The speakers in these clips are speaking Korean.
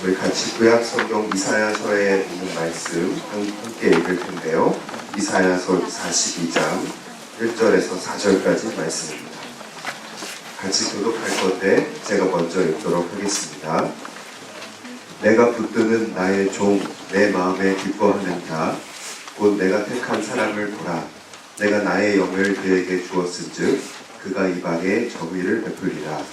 우리 같이 구약 성경 이사야서에 있는 말씀 함께 읽을 텐데요. 이사야서 42장 1절에서 4절까지 말씀입니다. 같이 교독할 건데 제가 먼저 읽도록 하겠습니다. 내가 붙드는 나의 종 내 마음에 기뻐하는 자 곧 내가 택한 사람을 보라. 내가 나의 영을 그에게 주었은즉 그가 이방에 정의를 베풀리라.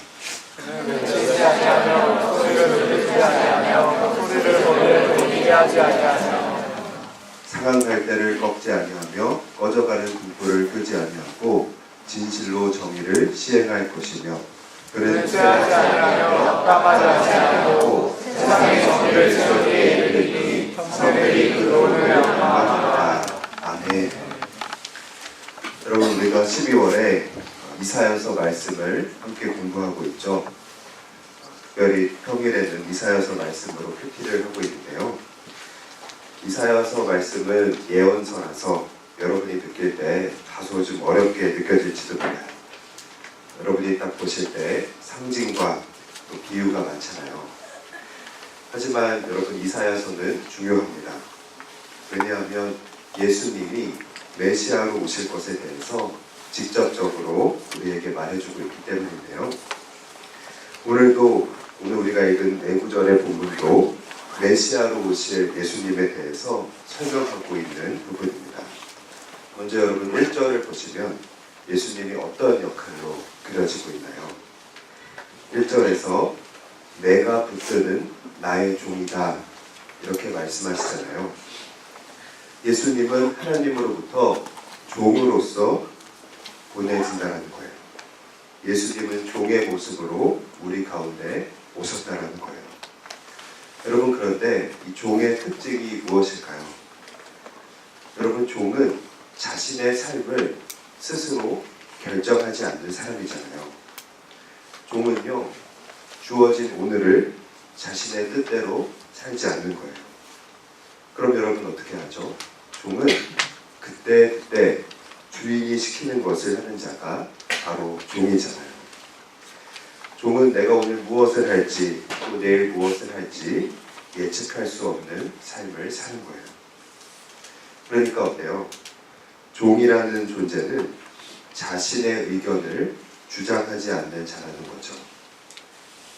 상한 갈대를 꺾지 아니하며 꺼져가는 등불을 끄지 아니하고 진실로 정의를 시행할 것이며 그는 쇠하지 아니하며 깜하지 아니하고 세상의 정의를 세우기에 이르리니 성들이 그로 명망하리라. 아멘. 여러분, 우리가 12월에 이사야서 말씀을 함께 공부하고 있죠. 특별히 평일에는 이사야서 말씀으로 PT를 하고 있는데요. 이사야서 말씀은 예언서라서 여러분이 느낄 때 다소 좀 어렵게 느껴질지도 몰라요. 여러분이 딱 보실 때 상징과 또 비유가 많잖아요. 하지만 여러분, 이사야서는 중요합니다. 왜냐하면 예수님이 메시아로 오실 것에 대해서 직접적으로 우리에게 말해주고 있기 때문인데요. 오늘 우리가 읽은 네 구절의 본문도 메시아로 오실 예수님에 대해서 설명하고 있는 부분입니다. 먼저 여러분 1절을 보시면 예수님이 어떤 역할로 그려지고 있나요? 1절에서 내가 붙드는 나의 종이다 이렇게 말씀하시잖아요. 예수님은 하나님으로부터 종으로서 보내진다는 거예요. 예수님은 종의 모습으로 우리 가운데 오셨다는 거예요. 여러분, 그런데 이 종의 특징이 무엇일까요? 여러분, 종은 자신의 삶을 스스로 결정하지 않는 사람이잖아요. 종은요, 주어진 오늘을 자신의 뜻대로 살지 않는 거예요. 그럼 여러분 어떻게 하죠? 종은 그때 주인이 시키는 것을 하는 자가 바로 종이잖아요. 종은 내가 오늘 무엇을 할지 또 내일 무엇을 할지 예측할 수 없는 삶을 사는 거예요. 그러니까 어때요? 종이라는 존재는 자신의 의견을 주장하지 않는 자라는 거죠.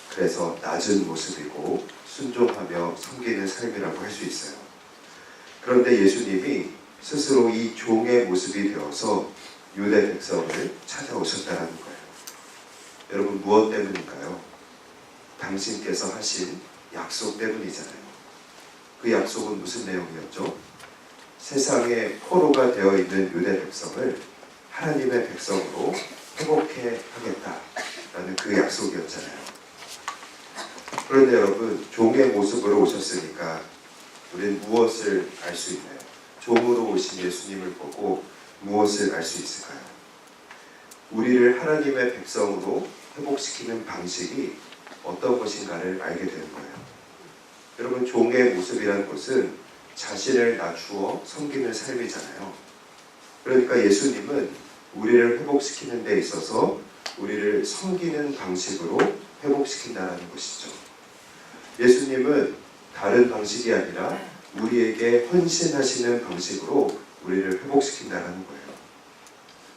그래서 낮은 모습이고 순종하며 섬기는 삶이라고 할 수 있어요. 그런데 예수님이 스스로 이 종의 모습이 되어서 유대 백성을 찾아오셨다는 거예요. 여러분, 무엇 때문일까요? 당신께서 하신 약속 때문이잖아요. 그 약속은 무슨 내용이었죠? 세상에 포로가 되어 있는 유대 백성을 하나님의 백성으로 회복해 하겠다라는 그 약속이었잖아요. 그런데 여러분, 종의 모습으로 오셨으니까 우리는 무엇을 알 수 있나요? 종으로 오신 예수님을 보고 무엇을 알 수 있을까요? 우리를 하나님의 백성으로 회복시키는 방식이 어떤 것인가를 알게 되는 거예요. 여러분, 종의 모습이라는 것은 자신을 낮추어 섬기는 삶이잖아요. 그러니까 예수님은 우리를 회복시키는 데 있어서 우리를 섬기는 방식으로 회복시킨다는 것이죠. 예수님은 다른 방식이 아니라 우리에게 헌신하시는 방식으로 우리를 회복시킨다는 거예요.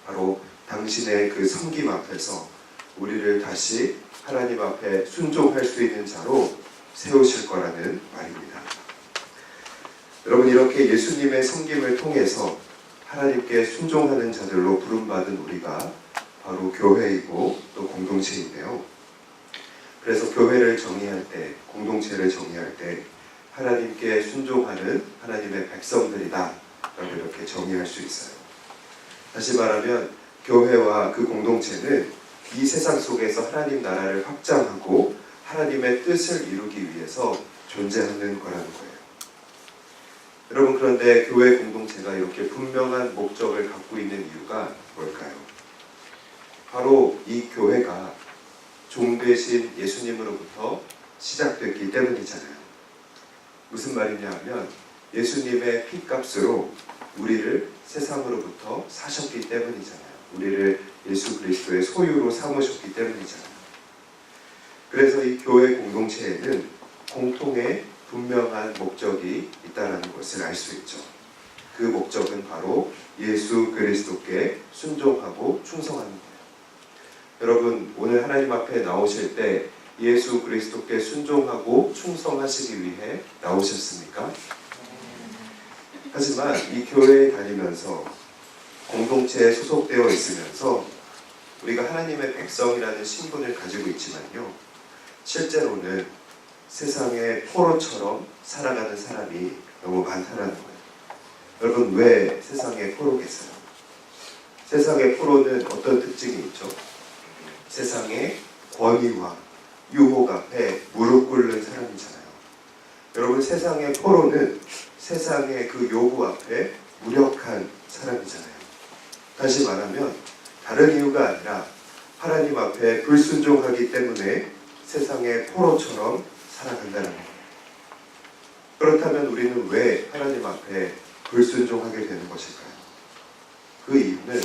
바로 당신의 그 섬김 앞에서 우리를 다시 하나님 앞에 순종할 수 있는 자로 세우실 거라는 말입니다. 여러분, 이렇게 예수님의 섬김을 통해서 하나님께 순종하는 자들로 부름받은 우리가 바로 교회이고 또 공동체인데요. 그래서 교회를 정의할 때, 공동체를 정의할 때 하나님께 순종하는 하나님의 백성들이다 라고 이렇게 정의할 수 있어요. 다시 말하면 교회와 그 공동체는 이 세상 속에서 하나님 나라를 확장하고 하나님의 뜻을 이루기 위해서 존재하는 거라는 거예요. 여러분, 그런데 교회 공동체가 이렇게 분명한 목적을 갖고 있는 이유가 뭘까요? 바로 이 교회가 종 되신 예수님으로부터 시작됐기 때문이잖아요. 무슨 말이냐 하면 예수님의 피값으로 우리를 세상으로부터 사셨기 때문이잖아요. 우리를 예수 그리스도의 소유로 삼으셨기 때문이잖아요. 그래서 이 교회 공동체에는 공통의 분명한 목적이 있다는 것을 알 수 있죠. 그 목적은 바로 예수 그리스도께 순종하고 충성하는 거예요. 여러분, 오늘 하나님 앞에 나오실 때 예수 그리스도께 순종하고 충성하시기 위해 나오셨습니까? 하지만 이 교회에 다니면서 공동체에 소속되어 있으면서 우리가 하나님의 백성이라는 신분을 가지고 있지만요, 실제로는 세상의 포로처럼 살아가는 사람이 너무 많다는 거예요. 여러분, 왜 세상의 포로겠어요? 세상의 포로는 어떤 특징이 있죠? 세상의 권위와 유혹 앞에 무릎 꿇는 사람이잖아요. 여러분, 세상의 포로는 세상의 그 요구 앞에 무력한 사람이잖아요. 다시 말하면 다른 이유가 아니라 하나님 앞에 불순종하기 때문에 세상의 포로처럼 살아간다는 거예요. 그렇다면 우리는 왜 하나님 앞에 불순종하게 되는 것일까요? 그 이유는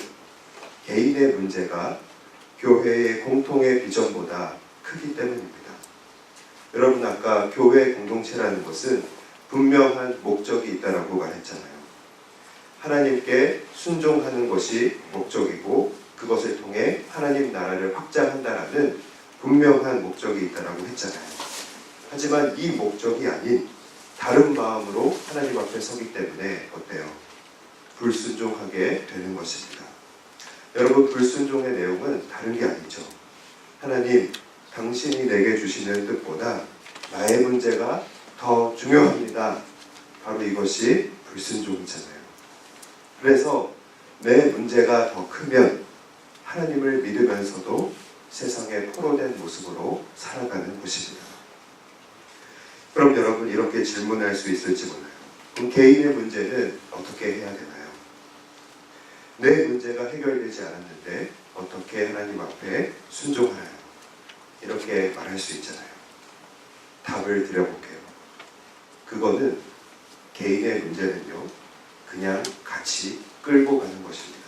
개인의 문제가 교회의 공통의 비전보다 크기 때문입니다. 여러분, 아까 교회 공동체라는 것은 분명한 목적이 있다라고 말했잖아요. 하나님께 순종하는 것이 목적이고 그것을 통해 하나님 나라를 확장한다라는 분명한 목적이 있다라고 했잖아요. 하지만 이 목적이 아닌 다른 마음으로 하나님 앞에 서기 때문에 어때요? 불순종하게 되는 것입니다. 여러분, 불순종의 내용은 다른 게 아니죠. 하나님, 당신이 내게 주시는 뜻보다 나의 문제가 더 중요합니다. 바로 이것이 불순종이잖아요. 그래서 내 문제가 더 크면 하나님을 믿으면서도 세상에 포로된 모습으로 살아가는 것입니다. 그럼 여러분, 이렇게 질문할 수 있을지 몰라요. 그럼 개인의 문제는 어떻게 해야 되나요? 내 문제가 해결되지 않았는데 어떻게 하나님 앞에 순종하나요? 이렇게 말할 수 있잖아요. 답을 드려볼게요. 그거는 개인의 문제는요, 그냥 같이 끌고 가는 것입니다.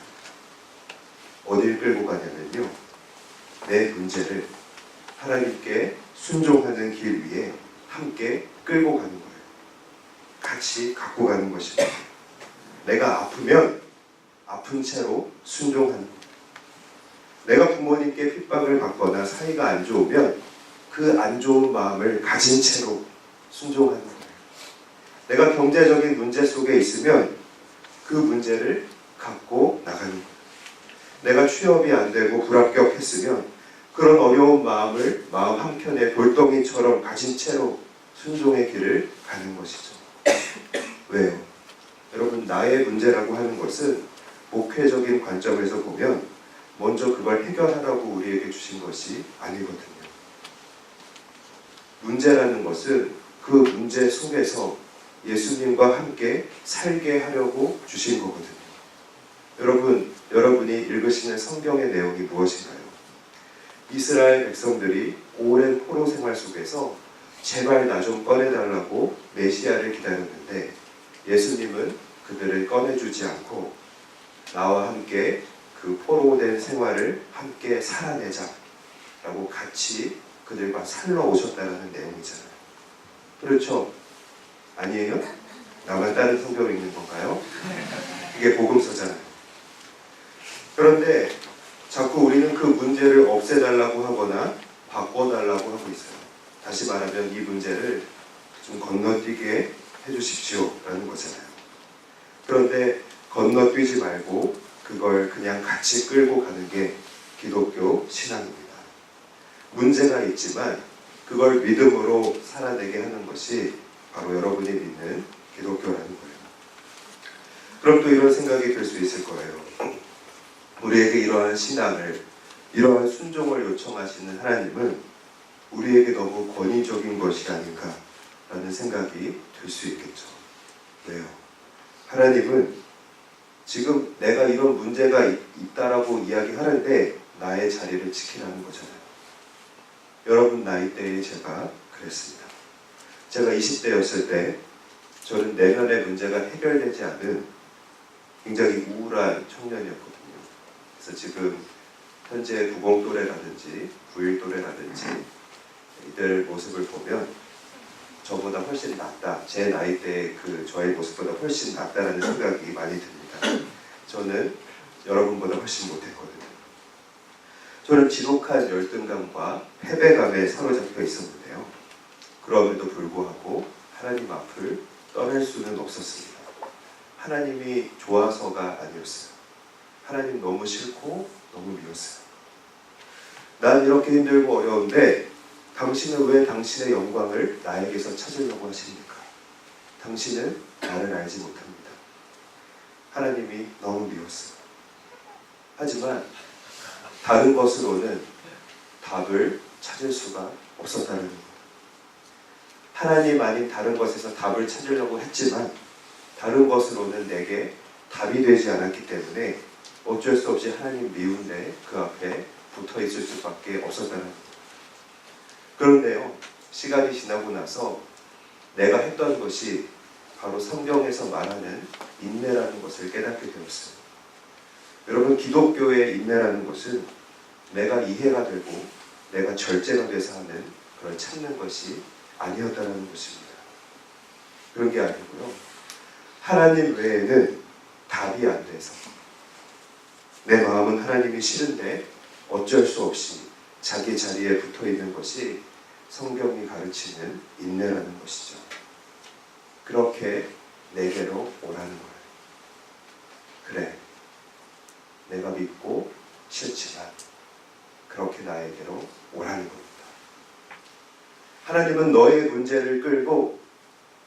어딜 끌고 가냐면요, 내 문제를 하나님께 순종하는 길 위에 함께 끌고 가는 거예요. 같이 갖고 가는 것입니다. 내가 아프면 아픈 채로 순종하는 거예요. 내가 부모님께 핍박을 받거나 사이가 안 좋으면 그 안 좋은 마음을 가진 채로 순종하는 거예요. 내가 경제적인 문제 속에 있으면 그 문제를 갖고 나가는 거예요. 내가 취업이 안 되고 불합격했으면 그런 어려운 마음을 마음 한켠에 돌덩이처럼 가진 채로 순종의 길을 가는 것이죠. 왜요? 여러분, 나의 문제라고 하는 것은 목회적인 관점에서 보면 먼저 그걸 해결하라고 우리에게 주신 것이 아니거든요. 문제라는 것은 그 문제 속에서 예수님과 함께 살게 하려고 주신 거거든요. 여러분이 읽으시는 성경의 내용이 무엇인가요? 이스라엘 백성들이 오랜 포로 생활 속에서 제발 나 좀 꺼내달라고 메시아를 기다렸는데 예수님은 그들을 꺼내주지 않고 나와 함께 그 포로된 생활을 함께 살아내자라고 같이 그들과 살러 오셨다는 내용이잖아요. 그렇죠? 아니에요? 나만 다른 성경을 읽는 건가요? 이게 복음서잖아요. 그런데 자꾸 우리는 그 문제를 없애달라고 하거나 바꿔달라고 하고 있어요. 다시 말하면 이 문제를 좀 건너뛰게 해주십시오 라는 거잖아요. 그런데 건너뛰지 말고 그걸 그냥 같이 끌고 가는 게 기독교 신앙입니다. 문제가 있지만 그걸 믿음으로 살아내게 하는 것이 바로 여러분이 믿는 기독교라는 거예요. 그럼 또 이런 생각이 들 수 있을 거예요. 우리에게 이러한 신앙을, 이러한 순종을 요청하시는 하나님은 우리에게 너무 권위적인 것이 아닌가라는 생각이 들 수 있겠죠. 왜요? 하나님은 지금 내가 이런 문제가 있다라고 이야기하는데 나의 자리를 지키라는 거잖아요. 여러분 나이대에 제가 그랬습니다. 제가 20대였을 때 저는 내면의 문제가 해결되지 않은 굉장히 우울한 청년이었거든요. 그래서 지금 현재 90 또래라든지 91 또래라든지 이들 모습을 보면 저보다 훨씬 낫다. 제 나이 때 그 저의 모습보다 훨씬 낫다라는 생각이 많이 듭니다. 저는 여러분보다 훨씬 못했거든요. 저는 지독한 열등감과 패배감에 사로잡혀 있었는데요. 그럼에도 불구하고 하나님 앞을 떠날 수는 없었습니다. 하나님이 좋아서가 아니었어요. 하나님 너무 싫고 너무 미웠어요. 난 이렇게 힘들고 어려운데 당신은 왜 당신의 영광을 나에게서 찾으려고 하십니까? 당신은 나를 알지 못합니다. 하나님이 너무 미웠어요. 하지만 다른 것으로는 답을 찾을 수가 없었다는 거예요. 하나님 아닌 다른 것에서 답을 찾으려고 했지만 다른 것으로는 내게 답이 되지 않았기 때문에 어쩔 수 없이 하나님 미운데 그 앞에 붙어 있을 수밖에 없었다는 거예요. 그런데요, 시간이 지나고 나서 내가 했던 것이 바로 성경에서 말하는 인내라는 것을 깨닫게 되었어요. 여러분, 기독교의 인내라는 것은 내가 이해가 되고 내가 절제가 돼서 하는 그런 참는 것이 아니었다는 것입니다. 그런 게 아니고요. 하나님 외에는 답이 안 돼서 내 마음은 하나님이 싫은데 어쩔 수 없이 자기 자리에 붙어 있는 것이 성경이 가르치는 인내라는 것이죠. 그렇게 내게로 오라는 거예요. 그래, 내가 믿고 싫지만 그렇게 나에게로 오라는 겁니다. 하나님은 너의 문제를 끌고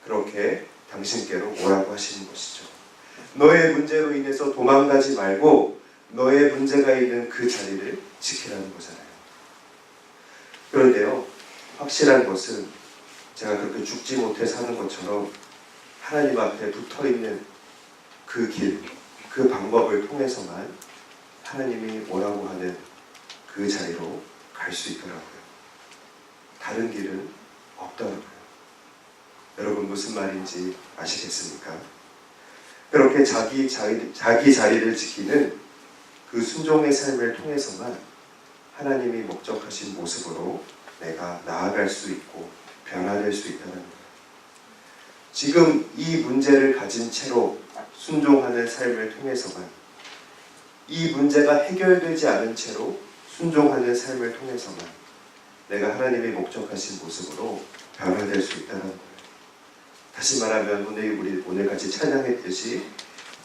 그렇게 당신께로 오라고 하시는 것이죠. 너의 문제로 인해서 도망가지 말고 너의 문제가 있는 그 자리를 지키라는 거잖아요. 그런데요, 확실한 것은 제가 그렇게 죽지 못해 사는 것처럼 하나님 앞에 붙어있는 그 길, 그 방법을 통해서만 하나님이 오라고 하는 그 자리로 갈 수 있더라고요. 다른 길은 없더라고요. 여러분, 무슨 말인지 아시겠습니까? 그렇게 자기 자리를 지키는 그 순종의 삶을 통해서만 하나님이 목적하신 모습으로 내가 나아갈 수 있고 변화될 수 있다는 거예요. 지금 이 문제를 가진 채로 순종하는 삶을 통해서만, 이 문제가 해결되지 않은 채로 순종하는 삶을 통해서만 내가 하나님이 목적하신 모습으로 변화될 수 있다는 거예요. 다시 말하면 오늘 같이 찬양했듯이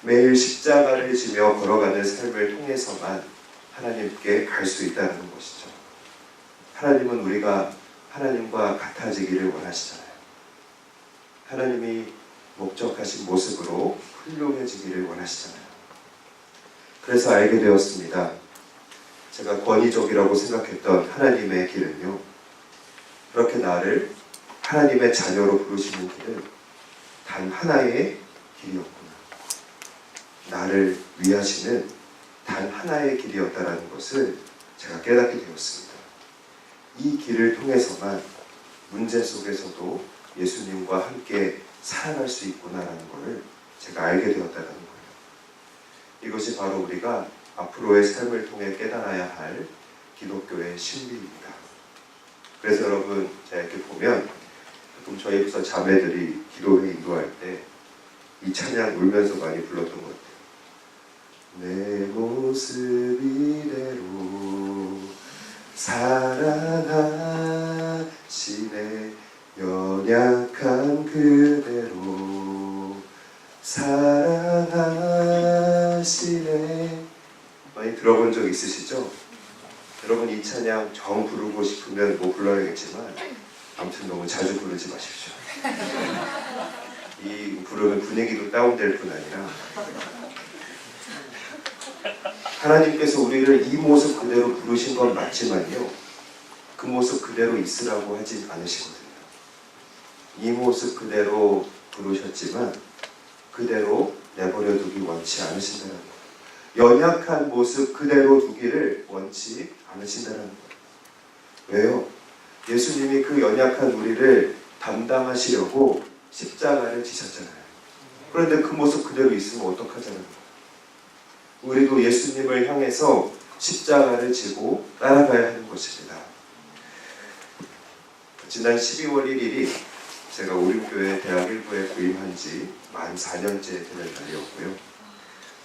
매일 십자가를 지며 걸어가는 삶을 통해서만 하나님께 갈 수 있다는 것이죠. 하나님은 우리가 하나님과 같아지기를 원하시잖아요. 하나님이 목적하신 모습으로 훌륭해지기를 원하시잖아요. 그래서 알게 되었습니다. 제가 권위적이라고 생각했던 하나님의 길은요, 그렇게 나를 하나님의 자녀로 부르시는 길은 단 하나의 길이었구나. 나를 위하시는 단 하나의 길이었다는 것을 제가 깨닫게 되었습니다. 이 길을 통해서만 문제 속에서도 예수님과 함께 살아갈 수 있구나라는 것을 제가 알게 되었다는 거예요. 이것이 바로 우리가 앞으로의 삶을 통해 깨달아야 할 기독교의 신비입니다. 그래서 여러분, 제가 이렇게 보면 가끔 저희 부서 자매들이 기도회 인도할 때 이 찬양 울면서 많이 불렀던 것 같아요. 내 모습 이대로 사랑하시네, 연약한 그대로 사랑하시네. 많이 들어본 적 있으시죠? 여러분, 이 찬양 정 부르고 싶으면 뭐 불러야겠지만 아무튼 너무 자주 부르지 마십시오. 이 부르면 분위기도 다운될 뿐 아니라 하나님께서 우리를 이 모습 그대로 부르신 건 맞지만요, 그 모습 그대로 있으라고 하진 않으시거든요. 이 모습 그대로 부르셨지만 그대로 내버려 두기 원치 않으신다는 거예요. 연약한 모습 그대로 두기를 원치 않으신다는 거예요. 왜요? 예수님이 그 연약한 우리를 담당하시려고 십자가를 지셨잖아요. 그런데 그 모습 그대로 있으면 어떡하자는 거예요? 우리도 예수님을 향해서 십자가를 지고 따라가야 하는 것입니다. 지난 12월 1일이 제가 오림교회 대학 1부에 부임한 지 만 4년째 되는 날이었고요.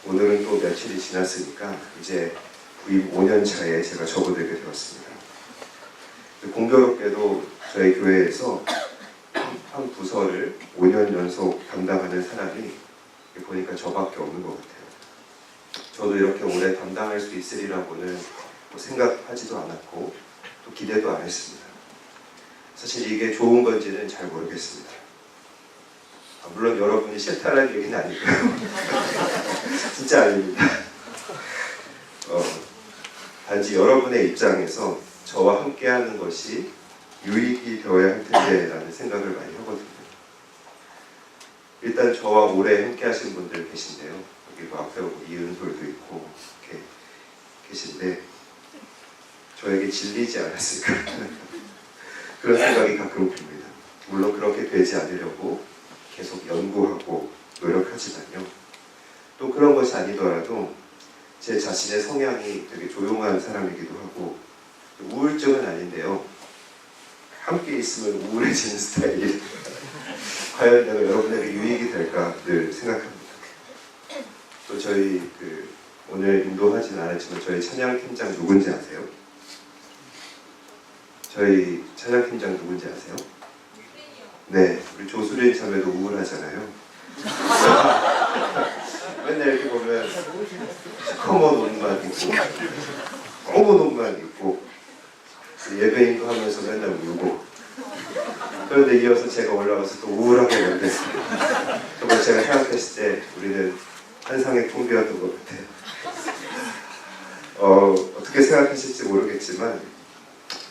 오늘은 또 며칠이 지났으니까 이제 부임 5년 차에 제가 접어들게 되었습니다. 공교롭게도 저희 교회에서 한 부서를 5년 연속 담당하는 사람이 보니까 저밖에 없는 것 같아요. 저도 이렇게 오래 담당할 수 있으리라고는 생각하지도 않았고 또 기대도 안 했습니다. 사실 이게 좋은 건지는 잘 모르겠습니다. 물론 여러분이 싫다는 얘기는 아니고요. 진짜 아닙니다. 단지 여러분의 입장에서 저와 함께하는 것이 유익이 되어야 할 텐데 라는 생각을 많이 하거든요. 일단 저와 오래 함께 하신 분들 계신데요. 여기 앞에 이은솔도 있고 이렇게 계신데 저에게 질리지 않았을까 그런 생각이 가끔 듭니다. 물론 그렇게 되지 않으려고 계속 연구하고 노력하지만요. 또 그런 것이 아니더라도 제 자신의 성향이 되게 조용한 사람이기도 하고 우울증은 아닌데요. 함께 있으면 우울해지는 스타일이 과연 내가 여러분에게 유익이 될까 늘 생각합니다. 또 저희 오늘 인도하진 않았지만 저희 찬양팀장 누군지 아세요? 저희 찬양팀장 누군지 아세요? 네, 우리 조수린 자매도 우울하잖아요. 맨날 이렇게 보면 시커먼 옷만 입고 검은 옷만 입고 예배인도 하면서 맨날 울고 그런데 이어서 제가 올라가서 또 우울하게 만들었어요. 정말 제가 생각했을 때 우리는 환상의 통비였던 것 같아요. 어떻게 생각하실지 모르겠지만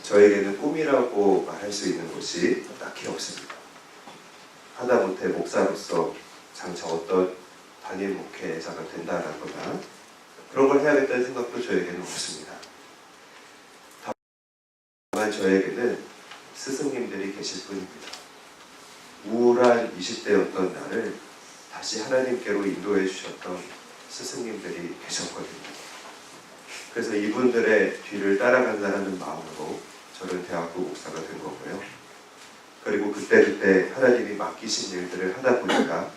저에게는 꿈이라고 말할 수 있는 것이 딱히 없습니다. 하다못해 목사로서 장차 어떤 단일 목회자가 된다라거나 그런 걸 해야겠다는 생각도 저에게는 없습니다. 다만 저에게는 스승님들이 계실 뿐입니다. 우울한 20대였던 나를 다시 하나님께로 인도해 주셨던 스승님들이 계셨거든요. 그래서 이분들의 뒤를 따라간다는 마음으로 저는 대학부 목사가 된 거고요. 그리고 그때 하나님이 맡기신 일들을 하다 보니까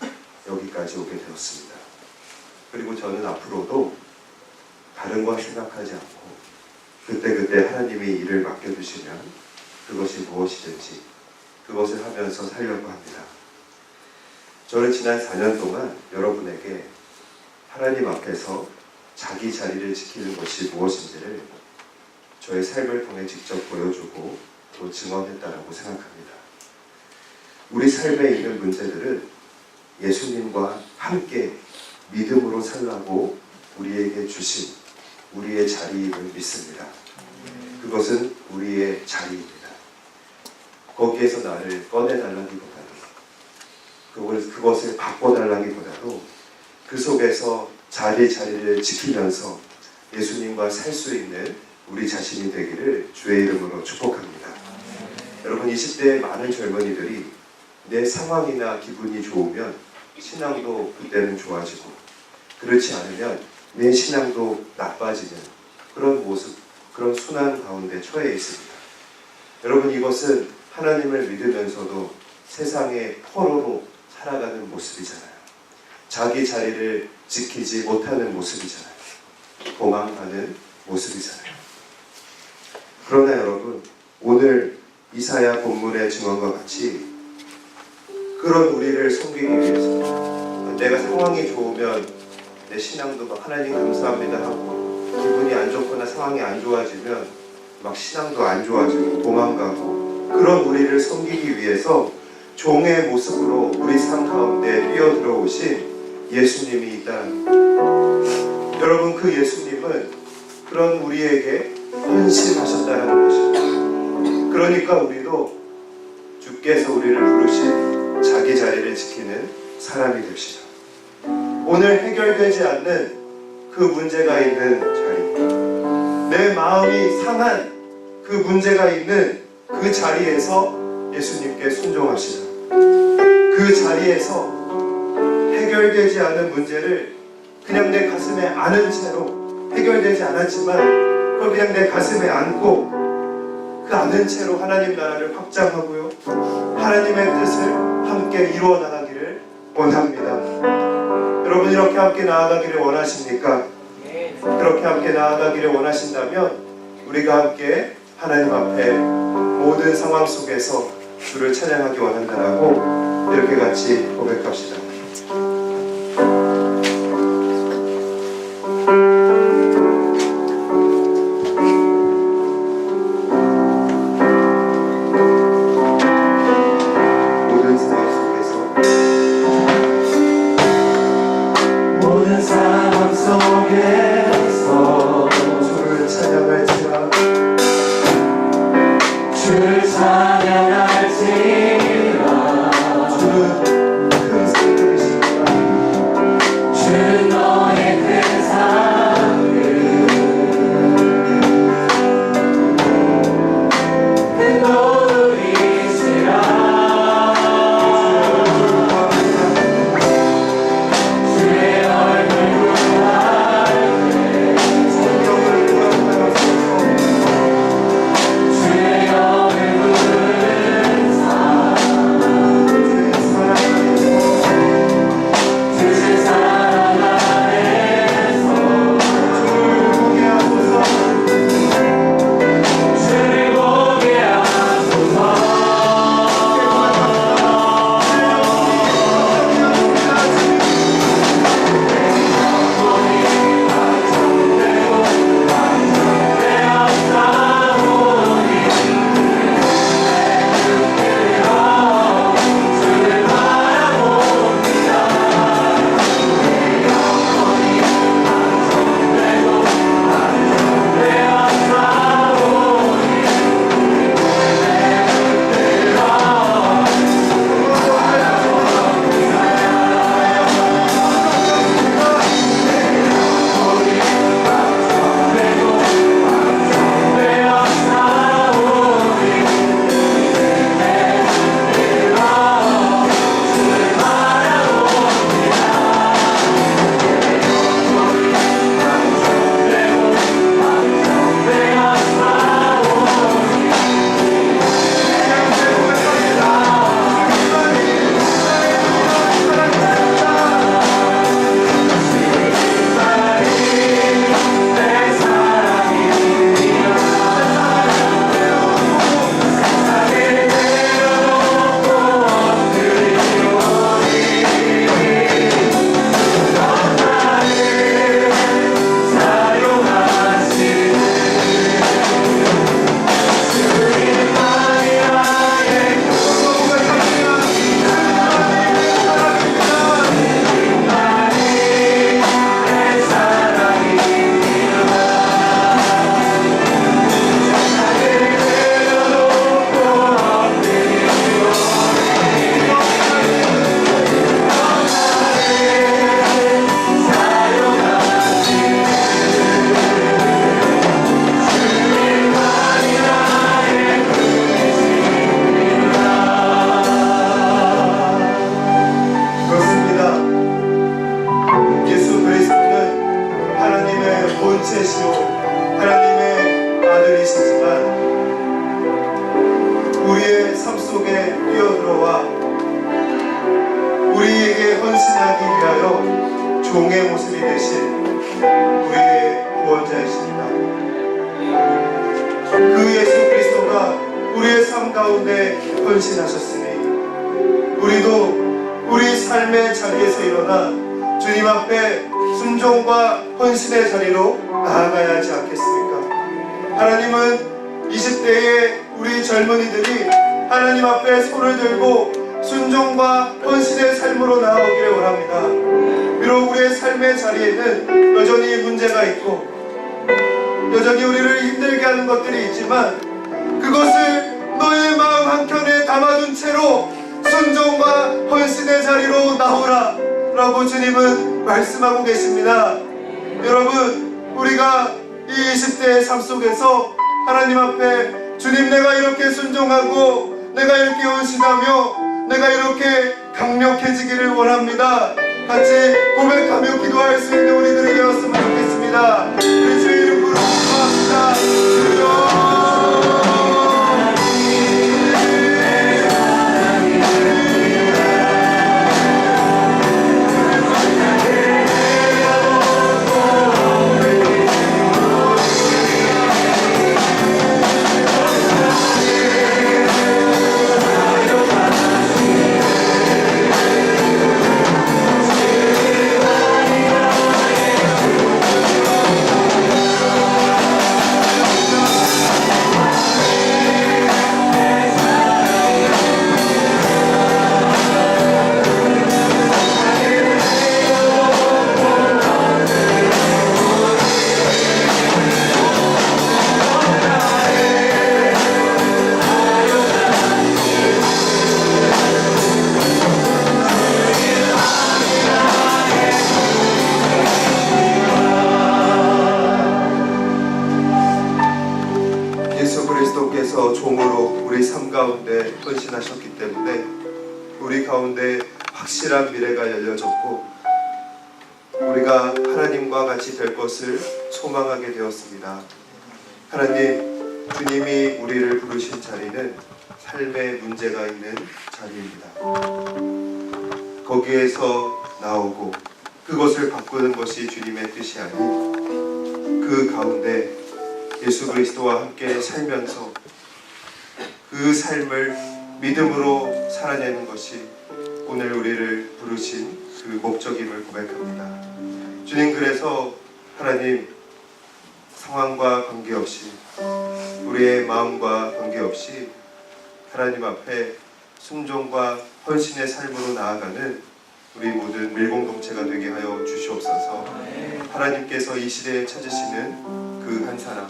여기까지 오게 되었습니다. 그리고 저는 앞으로도 다른 거 생각하지 않고 그때 하나님이 일을 맡겨주시면 그것이 무엇이든지 그것을 하면서 살려고 합니다. 저는 지난 4년 동안 여러분에게 하나님 앞에서 자기 자리를 지키는 것이 무엇인지를 저의 삶을 통해 직접 보여주고 또 증언했다라고 생각합니다. 우리 삶에 있는 문제들은 예수님과 함께 믿음으로 살라고 우리에게 주신 우리의 자리임을 믿습니다. 그것은 우리의 자리입니다. 거기에서 나를 꺼내달라기보다도 그것을 바꿔달라기보다도 그 속에서 자리를 지키면서 예수님과 살 수 있는 우리 자신이 되기를 주의 이름으로 축복합니다. 여러분 20대의 많은 젊은이들이 내 상황이나 기분이 좋으면 신앙도 그때는 좋아지고 그렇지 않으면 내 신앙도 나빠지는 그런 모습, 그런 순환 가운데 처해 있습니다. 여러분 이것은 하나님을 믿으면서도 세상의 포로로 살아가는 모습이잖아요. 자기 자리를 지키지 못하는 모습이잖아요. 도망가는 모습이잖아요. 그러나 여러분 오늘 이사야 본문의 증언과 같이 그런 우리를 섬기기 위해서 내가 상황이 좋으면 내 신앙도 막 하나님 감사합니다 하고 기분이 안 좋거나 상황이 안 좋아지면 막 신앙도 안 좋아지고 도망가고 그런 우리를 섬기기 위해서 종의 모습으로 우리 삶 가운데 뛰어들어오신 예수님이 있다. 여러분 그 예수님은 그런 우리에게 헌신하셨다는 것입니다. 그러니까 우리도 주께서 우리를 부르신 자기 자리를 지키는 사람이 됩시다. 오늘 해결되지 않는 그 문제가 있는 자리, 내 마음이 상한 그 문제가 있는 그 자리에서 예수님께 순종하시다. 그 자리에서 해결되지 않은 문제를 그냥 내 가슴에 안은 채로 해결되지 않았지만 그걸 그냥 내 가슴에 안고 그 아는 채로 하나님 나라를 확장하고요, 하나님의 뜻을 함께 이루어 나가기를 원합니다. 여러분, 이렇게 함께 나아가기를 원하십니까? 그렇게 함께 나아가기를 원하신다면 우리가 함께 하나님 앞에 모든 상황 속에서 주를 찬양하기 원한다라고 이렇게 같이 고백합시다. 종의 모습이 되신 우리의 구원자이십니다. 그 예수 그리스도가 우리의 삶 가운데 헌신하셨으니 우리도 우리 삶의 자리에서 일어나 주님 앞에 순종과 헌신의 자리로 나아가야 하지 않겠습니까? 하나님은 20대의 우리 젊은이들이 하나님 앞에 손을 들고 순종과 헌신의 삶으로 나아오기를 원합니다. 비록 우리의 삶의 자리에는 여전히 문제가 있고 여전히 우리를 힘들게 하는 것들이 있지만 그것을 너의 마음 한켠에 담아둔 채로 순종과 헌신의 자리로 나오라 라고 주님은 말씀하고 계십니다. 여러분, 우리가 이 20대의 삶 속에서 하나님 앞에 주님, 내가 이렇게 순종하고 내가 이렇게 헌신하며 내가 이렇게 강력해지기를 원합니다. 같이 고백하며 기도할 수 있는 우리들이 되었으면 좋겠습니다. 우리 주의 이름으로 기도합시다. 주여 우리 삶 가운데 헌신하셨기 때문에 우리 가운데 확실한 미래가 열려졌고 우리가 하나님과 같이 될 것을 소망하게 되었습니다. 하나님, 주님이 우리를 부르신 자리는 삶의 문제가 있는 자리입니다. 거기에서 나오고 그것을 바꾸는 것이 주님의 뜻이 아닌 그 가운데 예수 그리스도와 함께 살면서 그 삶을 믿음으로 살아내는 것이 오늘 우리를 부르신 그 목적임을 고백합니다. 주님, 그래서 하나님, 상황과 관계없이 우리의 마음과 관계없이 하나님 앞에 순종과 헌신의 삶으로 나아가는 우리 모든 밀공동체가 되게 하여 주시옵소서. 하나님께서 이 시대에 찾으시는 그 한 사람,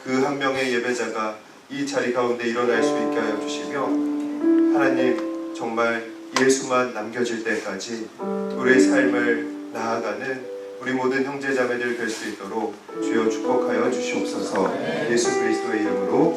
그 한 명의 예배자가 이 자리 가운데 일어날 수 있게 하여 주시며 하나님, 정말 예수만 남겨질 때까지 우리의 삶을 나아가는 우리 모든 형제자매들 될 수 있도록 주여 축복하여 주시옵소서. 예수 그리스도의 이름으로